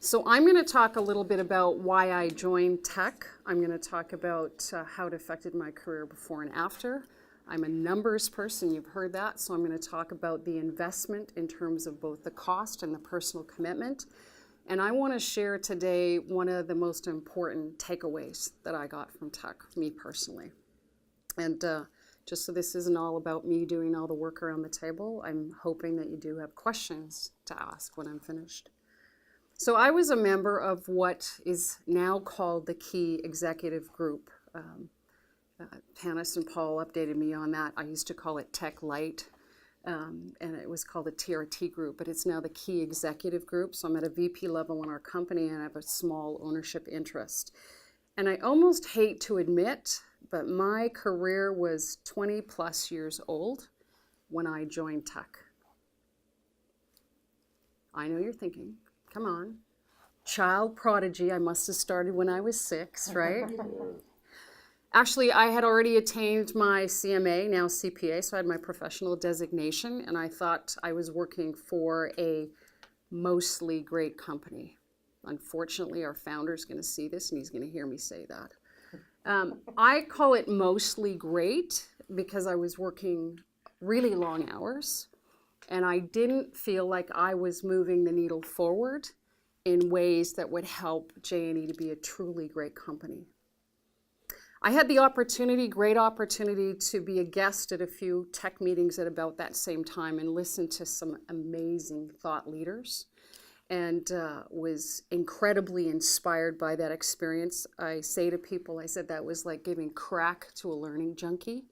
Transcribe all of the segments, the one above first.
So I'm going to talk a little bit about why I joined TEC. I'm going to talk about how it affected my career before and after. I'm a numbers person, you've heard that, so I'm going to talk about the investment in terms of both the cost and the personal commitment. And I want to share today one of the most important takeaways that I got from TEC, me personally. And just so this isn't all about me doing all the work around the table, I'm hoping that you do have questions to ask when I'm finished. So I was a member of what is now called the Key Executive Group. Tanis and Paul updated me on that. I used to call it TEC Light, and it was called the TRT Group, but it's now the Key Executive Group. So I'm at a VP level in our company, and I have a small ownership interest. And I almost hate to admit, but my career was 20 plus years old when I joined TEC. I know you're thinking, come on, child prodigy, I must have started when I was 6, right? Actually, I had already attained my CMA, now CPA, so I had my professional designation, and I thought I was working for a mostly great company. Unfortunately, our founder's going to see this, and he's going to hear me say that. I call it mostly great because I was working really long hours, and I didn't feel like I was moving the needle forward in ways that would help J&E to be a truly great company. I had the great opportunity, to be a guest at a few TEC meetings at about that same time and listen to some amazing thought leaders, and was incredibly inspired by that experience. I say to people, I said that was like giving crack to a learning junkie.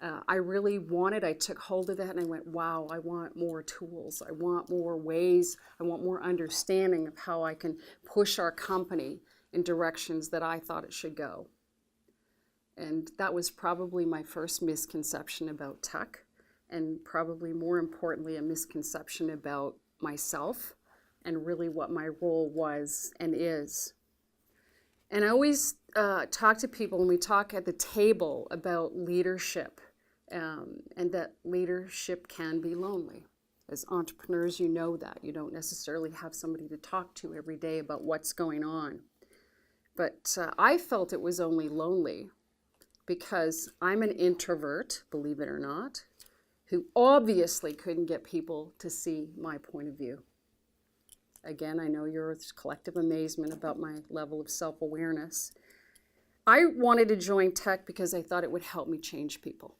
I took hold of that and I went, wow, I want more tools. I want more ways. I want more understanding of how I can push our company in directions that I thought it should go. And that was probably my first misconception about TEC, and probably more importantly, a misconception about myself and really what my role was and is. And I always talk to people when we talk at the table about leadership, and that leadership can be lonely. As entrepreneurs, you know that. You don't necessarily have somebody to talk to every day about what's going on. But I felt it was only lonely because I'm an introvert, believe it or not, who obviously couldn't get people to see my point of view. Again, I know your collective amazement about my level of self-awareness. I wanted to join TEC because I thought it would help me change people.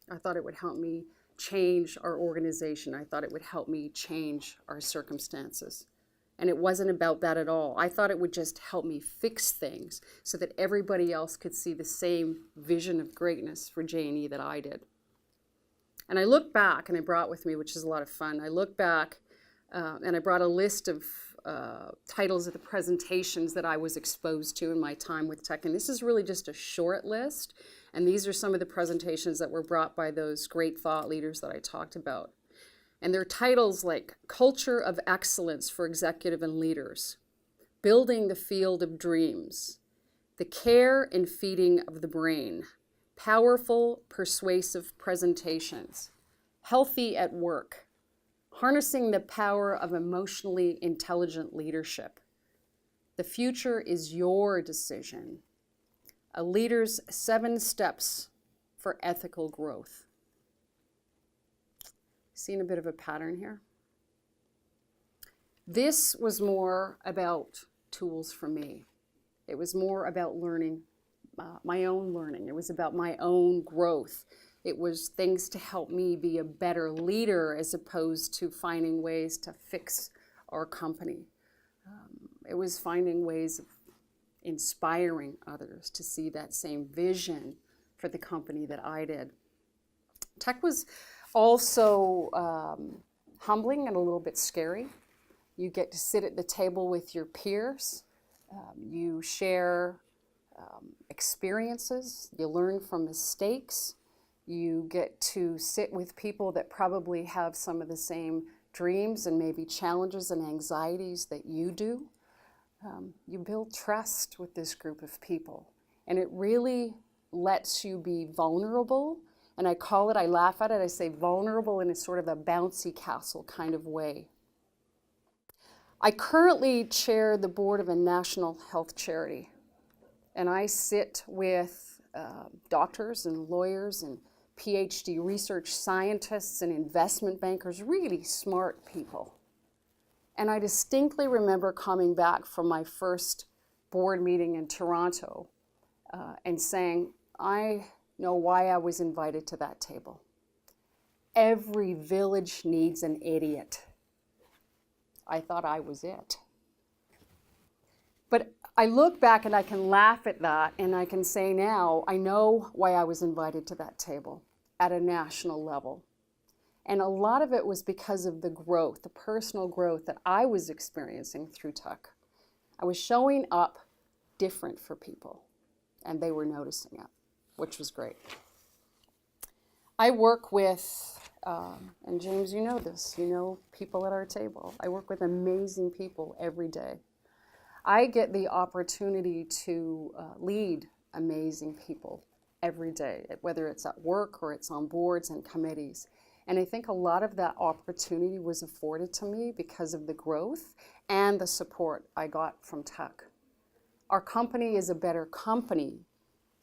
I thought it would help me change our organization. I thought it would help me change our circumstances. And it wasn't about that at all. I thought it would just help me fix things so that everybody else could see the same vision of greatness for J&E that I did. And I look back, and I brought with me, which is a lot of fun, I look back and I brought a list of titles of the presentations that I was exposed to in my time with TEC. And this is really just a short list. And these are some of the presentations that were brought by those great thought leaders that I talked about. And they're titles like Culture of Excellence for Executive and Leaders, Building the Field of Dreams, The Care and Feeding of the Brain, Powerful, Persuasive Presentations, Healthy at Work, Harnessing the Power of Emotionally Intelligent Leadership, The Future is Your Decision, A Leader's 7 Steps for Ethical Growth. Seen a bit of a pattern here? This was more about tools for me. It was more about learning, my own learning. It was about my own growth. It was things to help me be a better leader as opposed to finding ways to fix our company. It was finding ways of inspiring others to see that same vision for the company that I did. TEC was also humbling and a little bit scary. You get to sit at the table with your peers. You share experiences. You learn from mistakes. You get to sit with people that probably have some of the same dreams and maybe challenges and anxieties that you do. You build trust with this group of people, and it really lets you be vulnerable. And I laugh at it, I say vulnerable in a sort of a bouncy castle kind of way. I currently chair the board of a national health charity, and I sit with doctors and lawyers and PhD research scientists and investment bankers, really smart people. And I distinctly remember coming back from my first board meeting in Toronto and saying, I know why I was invited to that table. Every village needs an idiot. I thought I was it. But I look back and I can laugh at that, and I can say now, I know why I was invited to that table at a national level. And a lot of it was because of the growth, the personal growth that I was experiencing through TEC. I was showing up different for people, and they were noticing it, which was great. I work with, and James, you know this, you know people at our table. I work with amazing people every day. I get the opportunity to lead amazing people every day, whether it's at work or it's on boards and committees. And I think a lot of that opportunity was afforded to me because of the growth and the support I got from TEC. Our company is a better company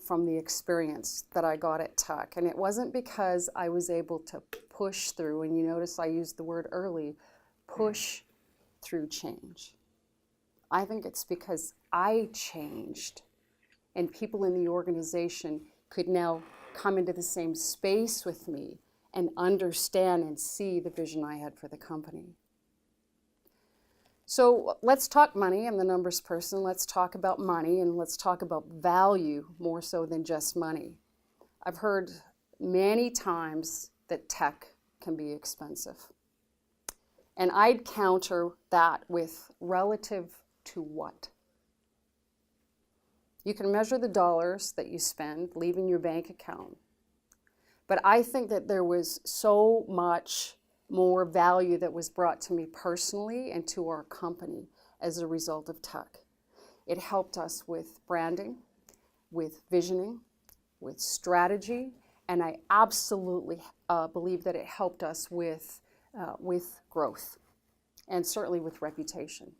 from the experience that I got at TEC. And it wasn't because I was able to push through, and you notice I used the word early, push through change. I think it's because I changed, and people in the organization could now come into the same space with me and understand and see the vision I had for the company. So let's talk money. I'm the numbers person. Let's talk about money, and let's talk about value more so than just money. I've heard many times that TEC can be expensive. And I'd counter that with relative to what? You can measure the dollars that you spend leaving your bank account. But I think that there was so much more value that was brought to me personally and to our company as a result of TEC. It helped us with branding, with visioning, with strategy, and I absolutely believe that it helped us with growth and certainly with reputation.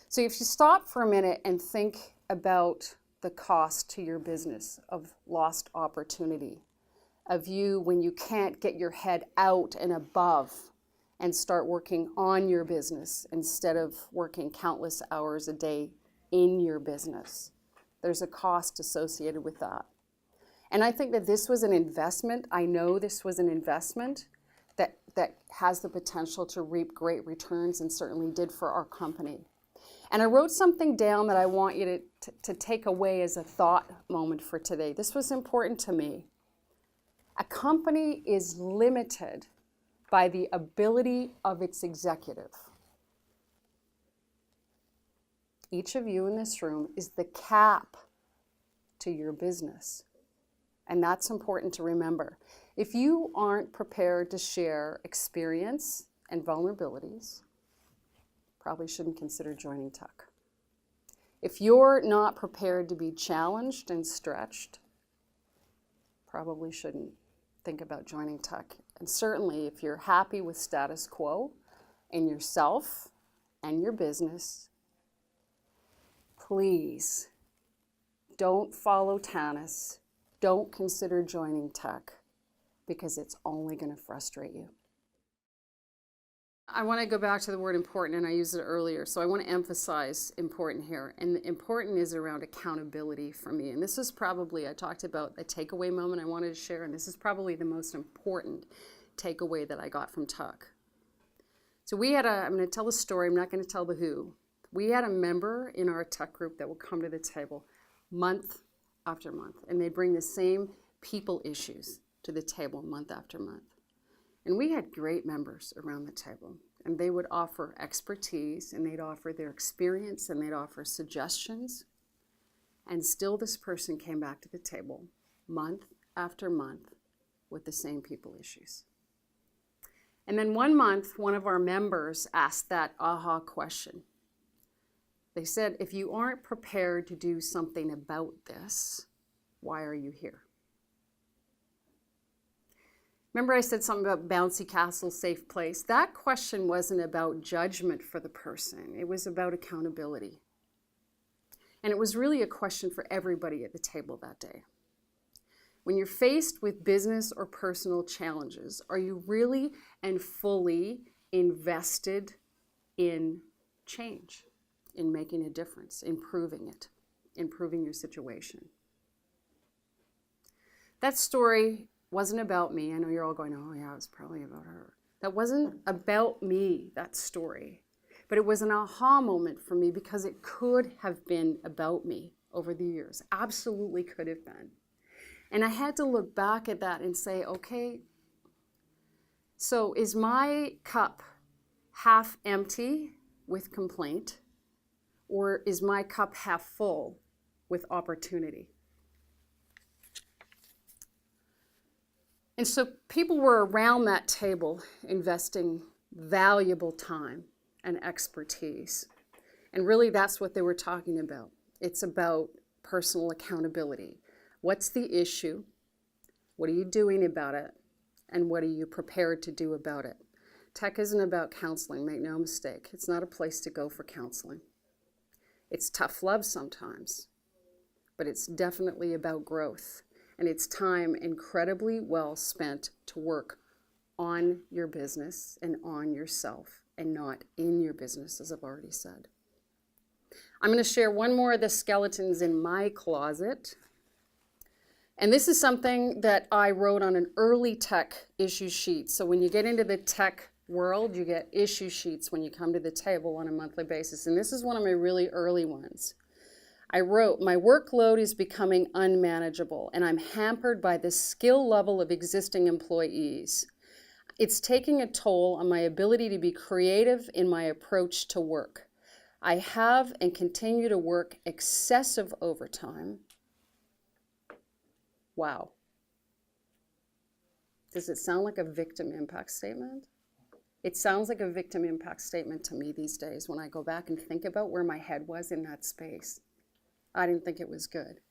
So if you stop for a minute and think about the cost to your business of lost opportunity, of you when you can't get your head out and above and start working on your business instead of working countless hours a day in your business. There's a cost associated with that. And I think that this was an investment. I know this was an investment that has the potential to reap great returns, and certainly did for our company. And I wrote something down that I want you to take away as a thought moment for today. This was important to me. A company is limited by the ability of its executive. Each of you in this room is the cap to your business. And that's important to remember. If you aren't prepared to share experience and vulnerabilities, probably shouldn't consider joining TEC. If you're not prepared to be challenged and stretched, probably shouldn't think about joining TEC. And certainly if you're happy with status quo in yourself and your business, please don't follow Tanis. Don't consider joining TEC, because it's only going to frustrate you. I want to go back to the word important, and I used it earlier, so I want to emphasize important here. And the important is around accountability for me. And this is probably, I talked about a takeaway moment I wanted to share, and this is probably the most important takeaway that I got from TEC. So I'm going to tell the story, I'm not going to tell the who. We had a member in our TEC group that would come to the table month after month, and they'd bring the same people issues to the table month after month. And we had great members around the table, and they would offer expertise, and they'd offer their experience, and they'd offer suggestions. And still this person came back to the table month after month with the same people issues. And then one month, one of our members asked that aha question. They said, if you aren't prepared to do something about this, why are you here? Remember I said something about bouncy castle, safe place? That question wasn't about judgment for the person. It was about accountability. And it was really a question for everybody at the table that day. When you're faced with business or personal challenges, are you really and fully invested in change, in making a difference, improving it, improving your situation? That story wasn't about me. I know you're all going, oh yeah, it was probably about her. That wasn't about me, that story. But it was an aha moment for me because it could have been about me over the years. Absolutely could have been. And I had to look back at that and say, okay, so is my cup half empty with complaint, or is my cup half full with opportunity? And so people were around that table investing valuable time and expertise. And really that's what they were talking about. It's about personal accountability. What's the issue? What are you doing about it? And what are you prepared to do about it? TEC isn't about counseling, make no mistake. It's not a place to go for counseling. It's tough love sometimes, but it's definitely about growth. And it's time incredibly well spent to work on your business and on yourself and not in your business, as I've already said. I'm going to share one more of the skeletons in my closet. And this is something that I wrote on an early TEC issue sheet. So when you get into the TEC world, you get issue sheets when you come to the table on a monthly basis. And this is one of my really early ones. I wrote, my workload is becoming unmanageable and I'm hampered by the skill level of existing employees. It's taking a toll on my ability to be creative in my approach to work. I have and continue to work excessive overtime. Wow. Does it sound like a victim impact statement? It sounds like a victim impact statement to me these days when I go back and think about where my head was in that space. I didn't think it was good.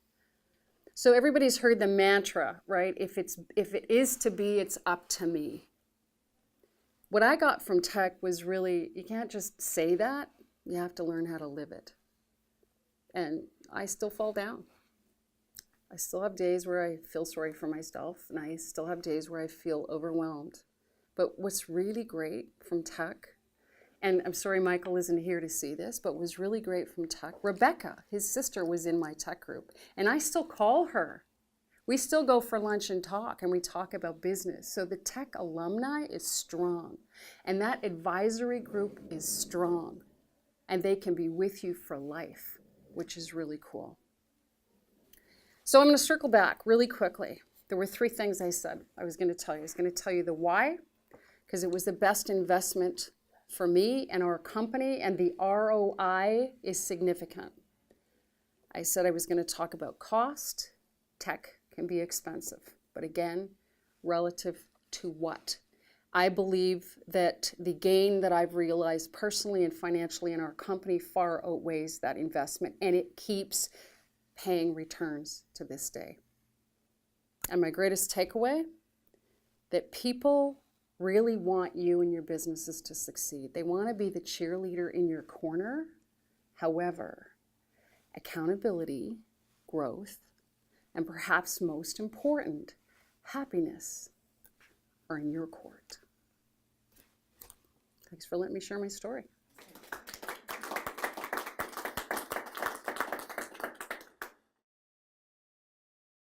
So everybody's heard the mantra, right? If it is to be, it's up to me. What I got from TEC was really, you can't just say that, you have to learn how to live it. And I still fall down. I still have days where I feel sorry for myself, and I still have days where I feel overwhelmed. But what's really great from TEC, and I'm sorry Michael isn't here to see this, but was really great from TEC, Rebecca, his sister, was in my TEC group, and I still call her. We still go for lunch and talk, and we talk about business. So the TEC alumni is strong, and that advisory group is strong, and they can be with you for life, which is really cool. So I'm going to circle back really quickly. There were 3 things I said I was going to tell you. I was going to tell you the why, because it was the best investment for me and our company, and the ROI is significant. I said I was going to talk about cost. TEC can be expensive, but again, relative to what? I believe that the gain that I've realized personally and financially in our company far outweighs that investment, and it keeps paying returns to this day. And my greatest takeaway, that people really want you and your businesses to succeed. They want to be the cheerleader in your corner. However, accountability, growth, and perhaps most important, happiness are in your court. Thanks for letting me share my story.